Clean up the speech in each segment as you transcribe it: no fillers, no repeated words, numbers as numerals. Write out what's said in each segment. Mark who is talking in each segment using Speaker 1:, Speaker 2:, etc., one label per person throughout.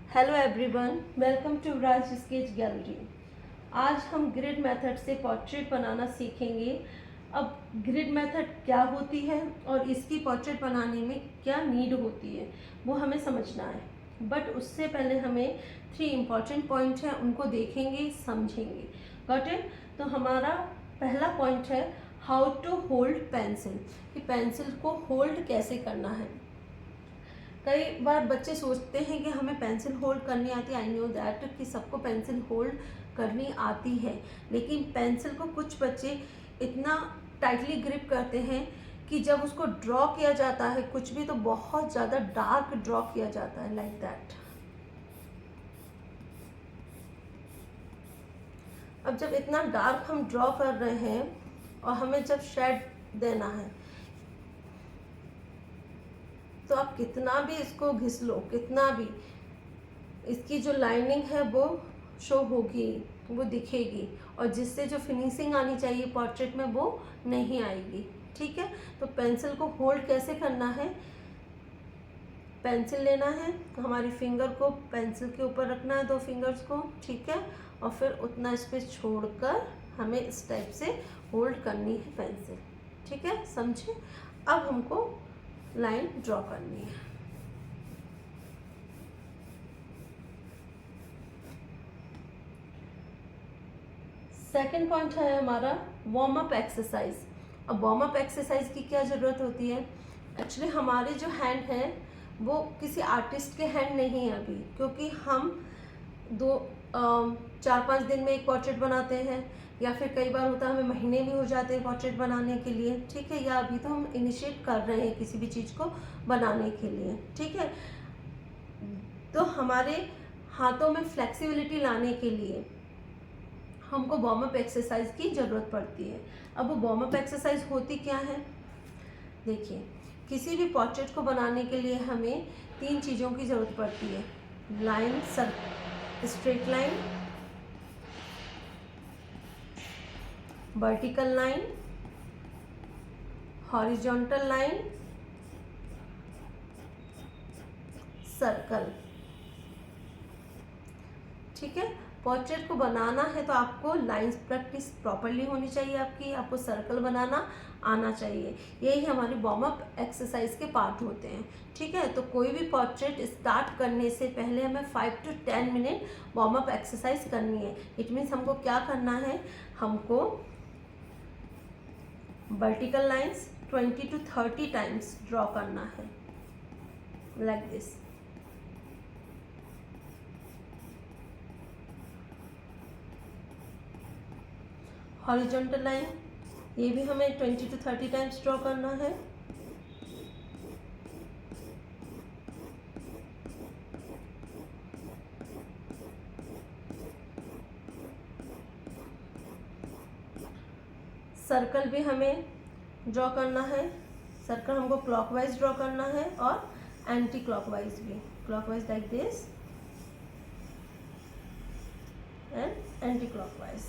Speaker 1: Hello everyone, welcome to Raj sketch gallery. आज हम grid method से पोर्ट्रेट बनाना सीखेंगे। अब ग्रिड मेथड क्या होती है और इसकी पोर्ट्रेट बनाने में क्या नीड होती है वो हमें समझना है। बट उससे पहले हमें 3 इम्पॉर्टेंट पॉइंट हैं, उनको देखेंगे, समझेंगे। Got it? तो हमारा पहला पॉइंट है हाउ टू होल्ड पेंसिल, कि पेंसिल को होल्ड कैसे करना है। कई बार बच्चे सोचते हैं कि हमें पेंसिल होल्ड करनी आती है। आई नो दैट कि सबको पेंसिल होल्ड करनी आती है, लेकिन पेंसिल को कुछ बच्चे इतना टाइटली ग्रिप करते हैं कि जब उसको ड्रॉ किया जाता है कुछ भी, तो बहुत ज़्यादा डार्क ड्रॉ किया जाता है, लाइक दैट। अब जब इतना डार्क हम ड्रॉ कर रहे हैं और हमें जब शेड देना है, तो आप कितना भी इसको घिस लो, कितना भी, इसकी जो लाइनिंग है वो शो होगी, वो दिखेगी, और जिससे जो फिनिशिंग आनी चाहिए पोर्ट्रेट में वो नहीं आएगी। ठीक है, तो पेंसिल को होल्ड कैसे करना है। पेंसिल लेना है, हमारी फिंगर को पेंसिल के ऊपर रखना है, 2 फिंगर्स को, ठीक है, और फिर उतना स्पेस छोड़कर हमें इस टाइप से होल्ड करनी है पेंसिल। ठीक है, समझे? अब हमको लाइन ड्रॉ करनी है। सेकेंड पॉइंट है हमारा वार्म अप एक्सरसाइज। अब वार्म अप एक्सरसाइज की क्या ज़रूरत होती है? एक्चुअली हमारे जो हैंड है वो किसी आर्टिस्ट के हैंड नहीं है अभी, क्योंकि हम 4-5 दिन में एक पोर्ट्रेट बनाते हैं, या फिर कई बार होता है हमें महीने भी हो जाते हैं पोर्ट्रेट बनाने के लिए। ठीक है, या अभी तो हम इनिशिएट कर रहे हैं किसी भी चीज़ को बनाने के लिए। ठीक है, तो हमारे हाथों में फ्लेक्सिबिलिटी लाने के लिए हमको वार्म अप एक्सरसाइज की ज़रूरत पड़ती है। अब वो वार्म अप एक्सरसाइज होती क्या है? देखिए, किसी भी पोर्ट्रेट को बनाने के लिए हमें 3 चीज़ों की ज़रूरत पड़ती है। Line, straight line, vertical line, horizontal line, circle. ठीक है, पोर्ट्रेट को बनाना है तो आपको लाइंस प्रैक्टिस प्रॉपरली होनी चाहिए, आपको सर्कल बनाना आना चाहिए। यही हमारे वार्म अप एक्सरसाइज के पार्ट होते हैं। ठीक है, तो कोई भी पोर्ट्रेट स्टार्ट करने से पहले हमें 5 to 10 minute warm up exercise करनी है। इट मीन्स हमको क्या करना है, हमको vertical lines 20 to 30 times draw करना है, लाइक दिस। हॉरिजॉन्टल लाइन, ये भी हमें 20 to 30 टाइम्स ड्रॉ करना है। सर्कल भी हमें ड्रॉ करना है। सर्कल हमको क्लॉकवाइज ड्रॉ करना है और एंटी क्लॉकवाइज भी, clockwise like this and anti clockwise.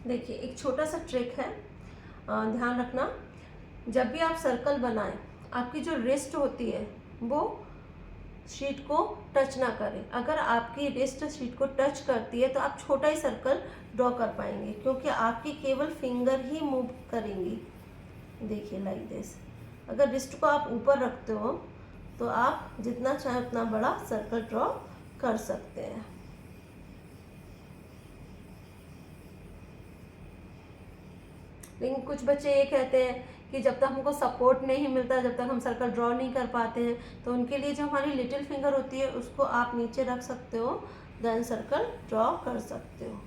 Speaker 1: देखिए, एक छोटा सा ट्रिक है, ध्यान रखना। जब भी आप सर्कल बनाएं, आपकी जो रिस्ट होती है वो शीट को टच ना करें। अगर आपकी रिस्ट शीट को टच करती है तो आप छोटा ही सर्कल ड्रॉ कर पाएंगे, क्योंकि आपकी केवल फिंगर ही मूव करेंगी। देखिए, लाइक दिस। अगर रिस्ट को आप ऊपर रखते हो तो आप जितना चाहे उतना बड़ा सर्कल ड्रॉ कर सकते हैं। लेकिन कुछ बच्चे ये कहते हैं कि जब तक हमको सपोर्ट नहीं मिलता, जब तक हम सर्कल ड्रॉ नहीं कर पाते हैं, तो उनके लिए जो हमारी लिटिल फिंगर होती है उसको आप नीचे रख सकते हो, देन सर्कल ड्रॉ कर सकते हो।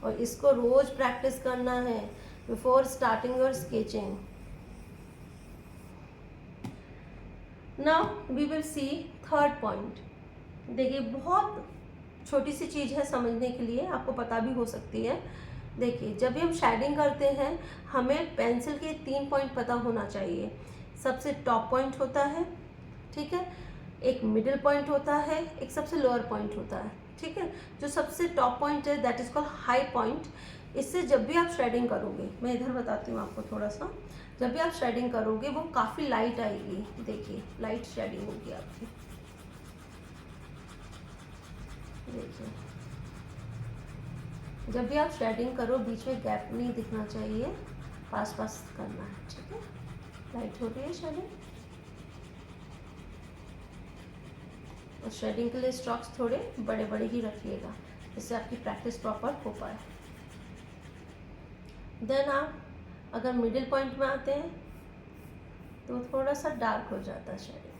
Speaker 1: और इसको रोज प्रैक्टिस करना है before starting your sketching. Now we will see third point. देखिए, बहुत छोटी सी चीज़ है समझने के लिए, आपको पता भी हो सकती है। देखिए, जब भी हम शेडिंग करते हैं हमें पेंसिल के 3 पॉइंट पता होना चाहिए। सबसे टॉप पॉइंट होता है, ठीक है, एक मिडिल पॉइंट होता है, एक सबसे लोअर पॉइंट होता है। ठीक है, जो सबसे टॉप पॉइंट है that is called high point. इससे जब भी आप शेडिंग करोगे, मैं इधर बताती हूँ आपको थोड़ा सा, जब भी आप शेडिंग करोगे वो काफ़ी लाइट आएगी। देखिए लाइट शेडिंग होगी आपकी, देखिए जब भी आप शेडिंग करो बीच में गैप नहीं दिखना चाहिए, पास पास करना है, ठीक है। लाइट हो रही है शेडिंग, और शेडिंग के लिए स्ट्रोक्स थोड़े बड़े बड़े ही रखिएगा, जिससे आपकी प्रैक्टिस प्रॉपर हो पाए। देन आप अगर मिडिल पॉइंट में आते हैं तो थोड़ा सा डार्क हो जाता है शेडिंग।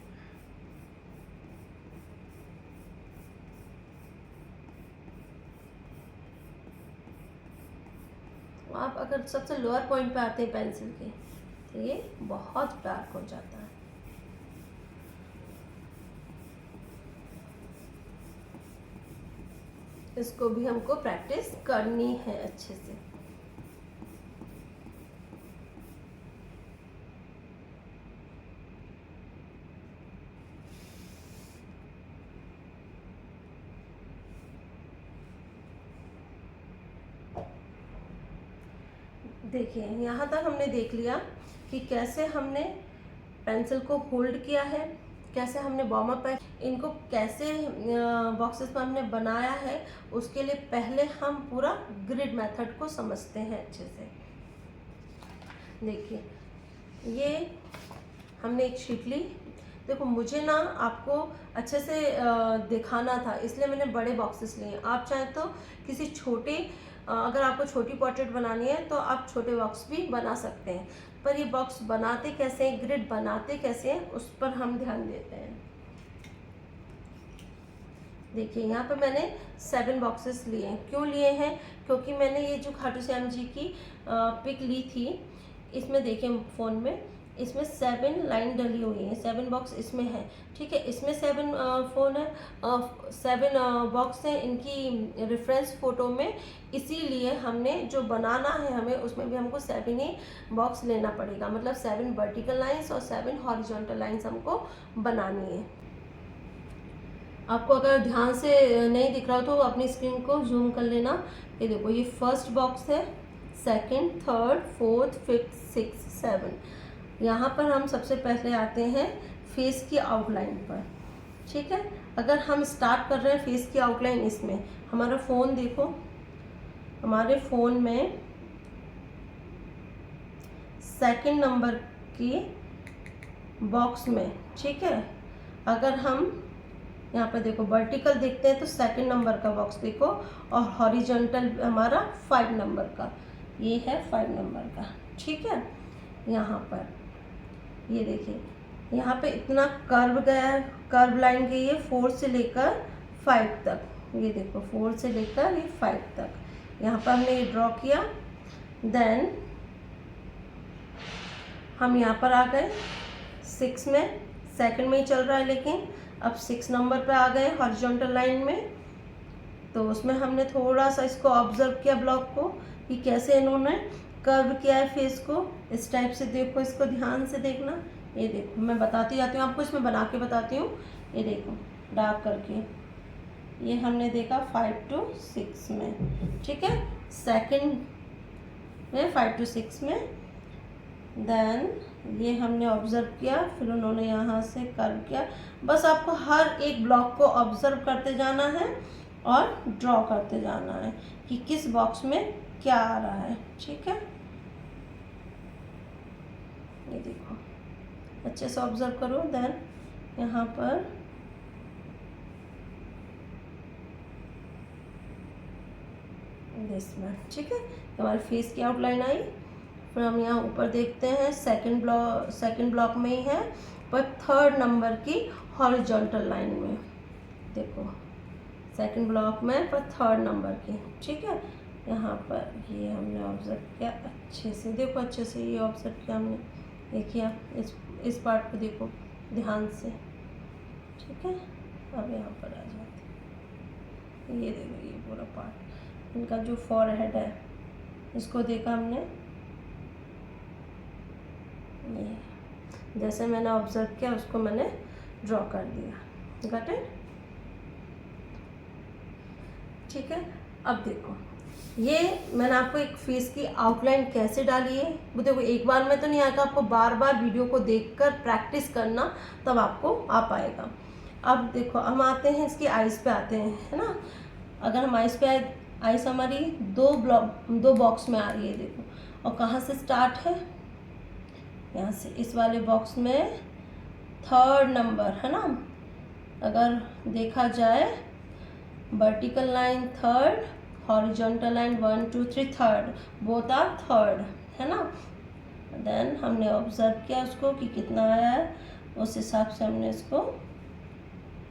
Speaker 1: आप अगर सबसे लोअर पॉइंट पे आते हैं पेंसिल के, तो ये बहुत डार्क हो जाता है। इसको भी हमको प्रैक्टिस करनी है अच्छे से। देखिए यहाँ तक हमने देख लिया कि कैसे हमने पेंसिल को होल्ड किया है, कैसे हमने वार्म अप है, इनको कैसे बॉक्सेस में हमने बनाया है। उसके लिए पहले हम पूरा ग्रिड मेथड को समझते हैं अच्छे से। देखिए ये हमने एक शीट ली। देखो मुझे ना आपको अच्छे से दिखाना था, इसलिए मैंने बड़े बॉक्सेस लिए। आप चाहें तो किसी छोटे, अगर आपको छोटी पोर्ट्रेट बनानी है तो आप छोटे बॉक्स भी बना सकते हैं, पर ये बॉक्स बनाते कैसे हैं, ग्रिड बनाते कैसे हैं, उस पर हम ध्यान देते हैं। देखिए यहाँ पे मैंने 7 बॉक्सेस लिए हैं। क्यों लिए हैं? क्योंकि मैंने ये जो खाटू श्याम जी की पिक ली थी, इसमें देखिए फ़ोन में, इसमें 7 लाइन डली हुई है, 7 बॉक्स इसमें है, ठीक है। इसमें 7 फ़ोन है, 7 बॉक्स हैं इनकी रेफरेंस फ़ोटो में, इसीलिए हमने जो बनाना है हमें उसमें भी हमको 7 ही बॉक्स लेना पड़ेगा। मतलब 7 वर्टिकल लाइंस और 7 हॉरिजॉन्टल लाइंस हमको बनानी है। आपको अगर ध्यान से नहीं दिख रहा हो तो अपनी स्क्रीन को जूम कर लेना। ये देखो ये फर्स्ट बॉक्स है, second, third, fourth, fifth, six, 7। यहाँ पर हम सबसे पहले आते हैं फेस की आउटलाइन पर, ठीक है। अगर हम स्टार्ट कर रहे हैं फेस की आउटलाइन, इसमें हमारा फ़ोन देखो, हमारे फ़ोन में सेकंड नंबर की बॉक्स में, ठीक है। अगर हम यहाँ पे देखो वर्टिकल देखते हैं तो सेकंड नंबर का बॉक्स देखो, और हॉरिजॉन्टल हमारा 5 नंबर का, ये है 5 नंबर का, ठीक है। यहाँ पर ये देखिए, यहाँ पे इतना कर्व गया है, कर्व लाइन गई है 4 से लेकर 5 तक। ये देखो 4 से लेकर ये 5 तक, यहाँ पर हमने ये ड्रॉ किया। देन हम यहाँ पर आ गए 6 में, सेकंड में ही चल रहा है लेकिन अब 6 नंबर पे आ गए हॉरिजॉन्टल लाइन में। तो उसमें हमने थोड़ा सा इसको ऑब्जर्व किया ब्लॉक को, कि कैसे इन्होंने कर्व किया है फेस को, इस टाइप से। देखो इसको ध्यान से देखना, ये देखो मैं बताती जाती हूँ आपको, इसमें बना के बताती हूँ। ये देखो डार्क करके, ये हमने देखा 5 to 6 में, ठीक है, सेकंड में 5 to 6 में। देन ये हमने ऑब्ज़र्व किया, फिर उन्होंने यहाँ से कर्व किया। बस आपको हर एक ब्लॉक को ऑब्ज़र्व करते जाना है और ड्रॉ करते जाना है कि किस बॉक्स में क्या आ रहा है, ठीक है। ये देखो अच्छे से ऑब्ज़र्व करो। देन यहाँ पर इसमें, ठीक है, हमारे फेस की आउटलाइन आई। फिर हम यहाँ ऊपर देखते हैं सेकंड ब्लॉक में ही है, पर थर्ड नंबर की हॉरिजॉन्टल लाइन में। देखो सेकंड ब्लॉक में पर थर्ड नंबर की, ठीक है। यहाँ पर ये हमने ऑब्जर्व किया अच्छे से, देखो अच्छे से ये ऑब्जर्व किया हमने। देखिए आप इस पार्ट को देखो ध्यान से, ठीक है। अब यहाँ पर आ जाते, ये देखो ये पूरा पार्ट, इनका जो फॉरहेड है इसको देखा हमने, ये जैसे मैंने ऑब्जर्व किया उसको मैंने ड्रॉ कर दिया। Got it? ठीक है। अब देखो ये मैंने आपको एक फेस की आउटलाइन कैसे डाली है वो देखो, एक बार में तो नहीं आएगा, आपको बार बार वीडियो को देखकर प्रैक्टिस करना, तब आपको आ पाएगा। अब देखो हम आते हैं इसकी आइज़ पे आते हैं, है ना। अगर हम आइज़ पे आए, आइज़ हमारी दो बॉक्स में आ रही है देखो, और कहाँ से स्टार्ट है, यहाँ से, इस वाले बॉक्स में 3rd नंबर, है ना। अगर देखा जाए vertical line 3rd, horizontal line 1 2 3 3rd, both are 3rd, है ना। देन हमने ऑब्जर्व किया उसको कि कितना आया है, उस हिसाब से हमने इसको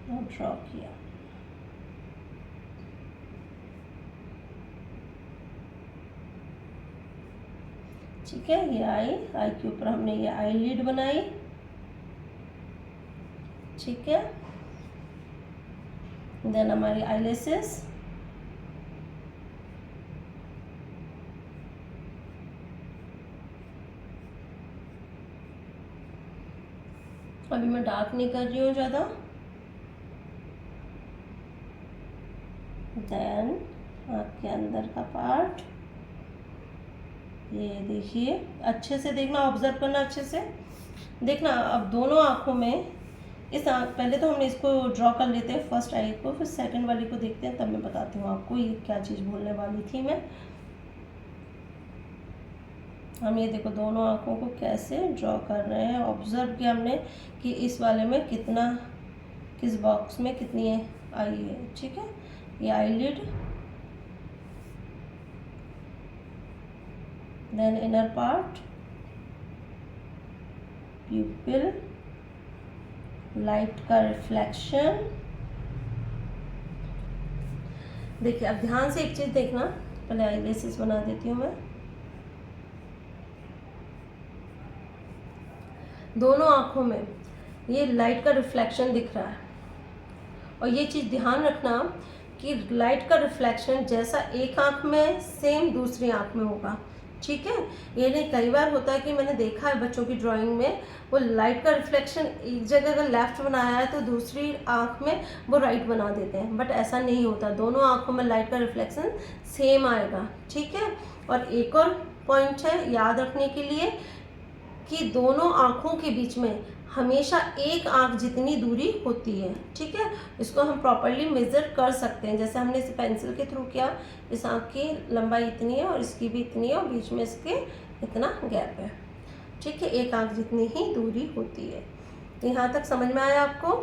Speaker 1: ड्रॉ किया। ठीक है, ये आई के ऊपर हमने ये आई लिड बनाई। ठीक है, देन हमारी आईलेसेस, अभी मैं डार्क नहीं कर रही हूँ ज़्यादा। देन आँख के अंदर का पार्ट, ये देखिए, अच्छे से देखना, ऑब्जर्व करना, अच्छे से देखना। अब दोनों आँखों में इस आँख, पहले तो हमने इसको ड्रॉ कर लेते हैं फर्स्ट आई को, फिर सेकंड वाली को देखते हैं, तब मैं बताती हूँ आपको ये क्या चीज़ बोलने वाली थी मैं। हम ये देखो दोनों आँखों को कैसे ड्रॉ कर रहे हैं, ऑब्जर्व किया हमने कि इस वाले में कितना, किस बॉक्स में कितनी आई है। ठीक है, ये eyelid, then inner part, pupil, light का रिफ्लेक्शन। देखिए अब ध्यान से एक चीज़ देखना, पहले आईलेसेस बना देती हूँ मैं। दोनों आँखों में ये लाइट का रिफ्लेक्शन दिख रहा है, और ये चीज़ ध्यान रखना कि लाइट का रिफ्लेक्शन जैसा एक आँख में सेम दूसरी आँख में होगा। ठीक है, ये नहीं, कई बार होता है कि मैंने देखा है बच्चों की ड्राइंग में, वो लाइट का रिफ्लेक्शन एक जगह अगर लेफ्ट बनाया है तो दूसरी आँख में वो राइट बना देते हैं, बट ऐसा नहीं होता, दोनों आँखों में लाइट का रिफ्लेक्शन सेम आएगा। ठीक है, और एक और पॉइंट है याद रखने के लिए कि दोनों आँखों के बीच में हमेशा एक आँख जितनी दूरी होती है। ठीक है, इसको हम प्रॉपरली मेज़र कर सकते हैं, जैसे हमने इसे पेंसिल के थ्रू किया, इस आँख की लंबाई इतनी है और इसकी भी इतनी है, और बीच में इसके इतना गैप है। ठीक है, एक आँख जितनी ही दूरी होती है। यहाँ तक समझ में आया आपको?